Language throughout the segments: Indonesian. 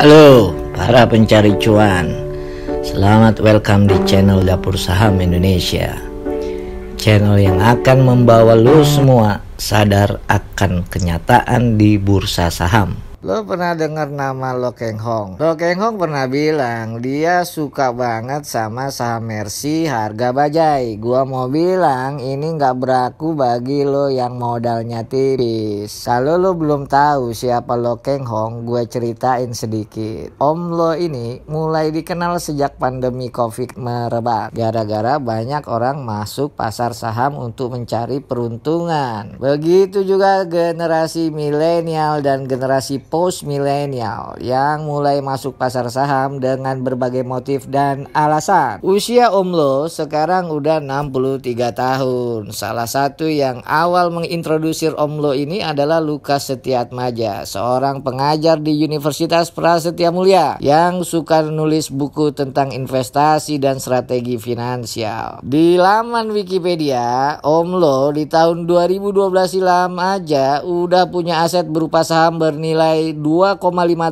Halo para pencari cuan, selamat welcome di channel Dapur Saham Indonesia. Channel yang akan membawa lo semua sadar akan kenyataan di bursa saham. Lo pernah dengar nama Lo Keng Hong? Lo Keng Hong pernah bilang dia suka banget sama saham Mercy harga bajai. Gua mau bilang ini nggak berlaku bagi lo yang modalnya tipis. Kalau lo belum tahu siapa Lo Keng Hong, gue ceritain sedikit. Om Lo ini mulai dikenal sejak pandemi COVID merebak. Gara-gara banyak orang masuk pasar saham untuk mencari peruntungan. Begitu juga generasi milenial dan generasi post milenial yang mulai masuk pasar saham dengan berbagai motif dan alasan. Usia Om Lo sekarang udah 63 tahun. Salah satu yang awal mengintrodusir Om Lo ini adalah Lukas Setiatmaja, seorang pengajar di Universitas Prasetya Mulia yang suka nulis buku tentang investasi dan strategi finansial. Di laman Wikipedia, Om Lo di tahun 2012 silam aja udah punya aset berupa saham bernilai 2,5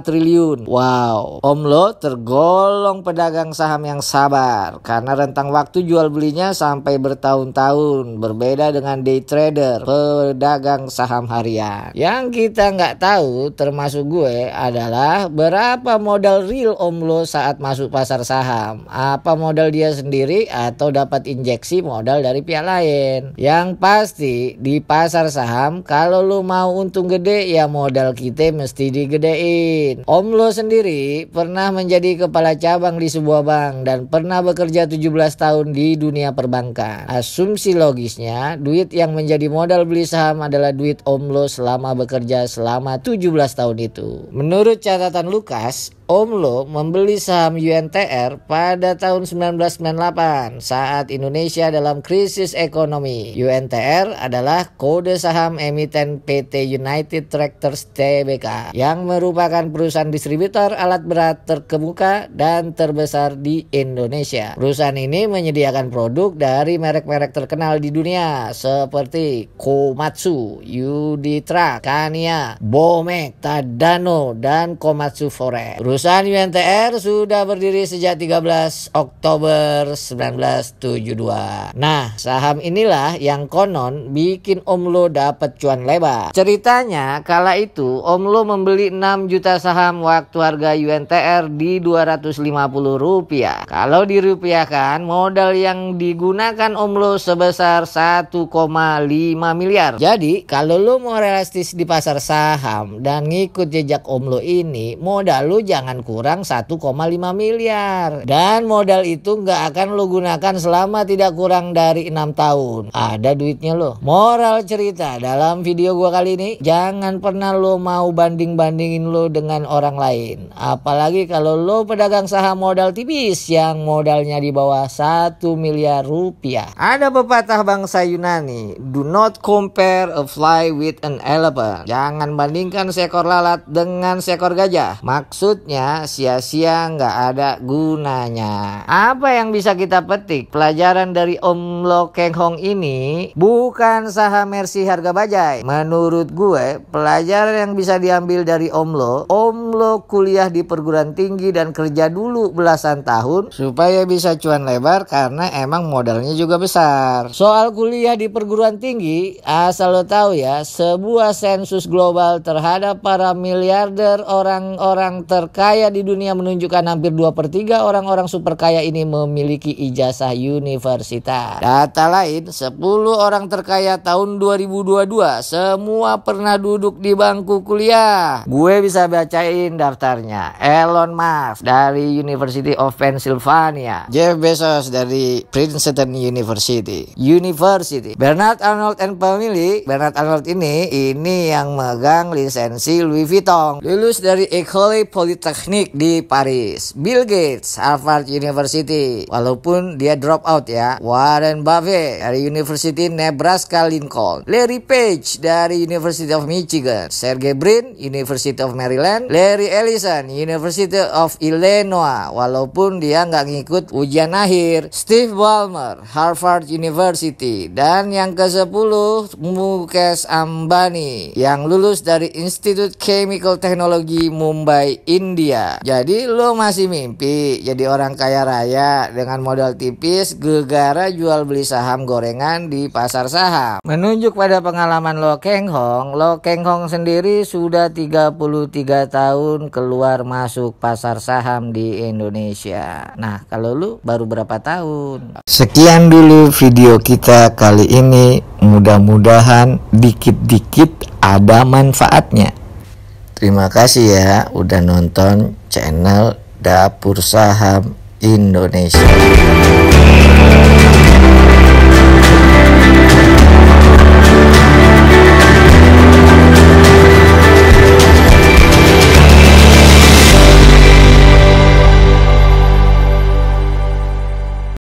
triliun. Wow, Om Lo tergolong pedagang saham yang sabar karena rentang waktu jual belinya sampai bertahun-tahun. Berbeda dengan day trader, pedagang saham harian. Yang kita nggak tahu termasuk gue adalah berapa modal real Om Lo saat masuk pasar saham. Apa modal dia sendiri atau dapat injeksi modal dari pihak lain. Yang pasti di pasar saham kalau lo mau untung gede ya modal kita mesti digedein. Om Lo sendiri pernah menjadi kepala cabang di sebuah bank dan pernah bekerja 17 tahun di dunia perbankan. Asumsi logisnya, duit yang menjadi modal beli saham adalah duit Om Lo selama bekerja selama 17 tahun itu. Menurut catatan Lukas, Om Lo membeli saham UNTR pada tahun 1998 saat Indonesia dalam krisis ekonomi. UNTR adalah kode saham emiten PT United Tractors Tbk yang merupakan perusahaan distributor alat berat terkemuka dan terbesar di Indonesia. Perusahaan ini menyediakan produk dari merek-merek terkenal di dunia seperti Komatsu, Uditra, Kania, Bomek, Tadano, dan Komatsu Forex. Perusahaan UNTR sudah berdiri sejak 13 Oktober 1972. Nah, saham inilah yang konon bikin Om Lo dapat cuan lebar. Ceritanya, kala itu Om Lo membeli 6 juta saham waktu harga UNTR di Rp250. Kalau dirupiahkan, modal yang digunakan Om Lo sebesar 1,5 miliar. Jadi, kalau lo mau realistis di pasar saham dan ngikut jejak Om Lo ini, modal lo jangan kurang 1,5 miliar. Dan modal itu nggak akan lo gunakan selama tidak kurang dari 6 tahun. Ada duitnya lo. Moral cerita dalam video gua kali ini, jangan pernah lo mau banding-bandingin lo dengan orang lain. Apalagi kalau lo pedagang saham modal tipis yang modalnya di bawah 1 miliar rupiah. Ada pepatah bangsa Yunani, do not compare a fly with an elephant. Jangan bandingkan seekor lalat dengan seekor gajah. Maksudnya sia-sia nggak ada gunanya. Apa yang bisa kita petik pelajaran dari Om Lo Keng Hong ini? Bukan saham Mercy harga bajai. Menurut gue pelajaran yang bisa diambil dari Om Lo kuliah di perguruan tinggi dan kerja dulu belasan tahun supaya bisa cuan lebar karena emang modalnya juga besar. Soal kuliah di perguruan tinggi, asal lo tahu ya, sebuah sensus global terhadap para miliarder orang-orang terkaya di dunia menunjukkan hampir 2/3 orang-orang super kaya ini memiliki ijazah universitas. Data lain, 10 orang terkaya tahun 2022 semua pernah duduk di bangku kuliah. Gue bisa bacain daftarnya. Elon Musk dari University of Pennsylvania, Jeff Bezos dari Princeton University. Bernard Arnault and Family. Bernard Arnault ini yang megang lisensi Louis Vuitton, lulus dari École Polytechnique di Paris. Bill Gates, Harvard University, walaupun dia drop out ya. Warren Buffett dari University Nebraska Lincoln. Larry Page dari University of Michigan. Sergey Brin, University of Maryland. Larry Ellison, University of Illinois, walaupun dia nggak ngikut ujian akhir. Steve Ballmer, Harvard University. Dan yang ke-10, Mukesh Ambani yang lulus dari Institute Chemical Technology Mumbai, India. dia. Jadi lo masih mimpi jadi orang kaya raya dengan modal tipis gegara jual beli saham gorengan di pasar saham. Menunjuk pada pengalaman Lo Keng Hong sendiri sudah 33 tahun keluar masuk pasar saham di Indonesia. Nah, kalau lu baru berapa tahun? Sekian dulu video kita kali ini. Mudah-mudahan dikit-dikit ada manfaatnya. Terima kasih ya udah nonton channel Dapur Saham Indonesia.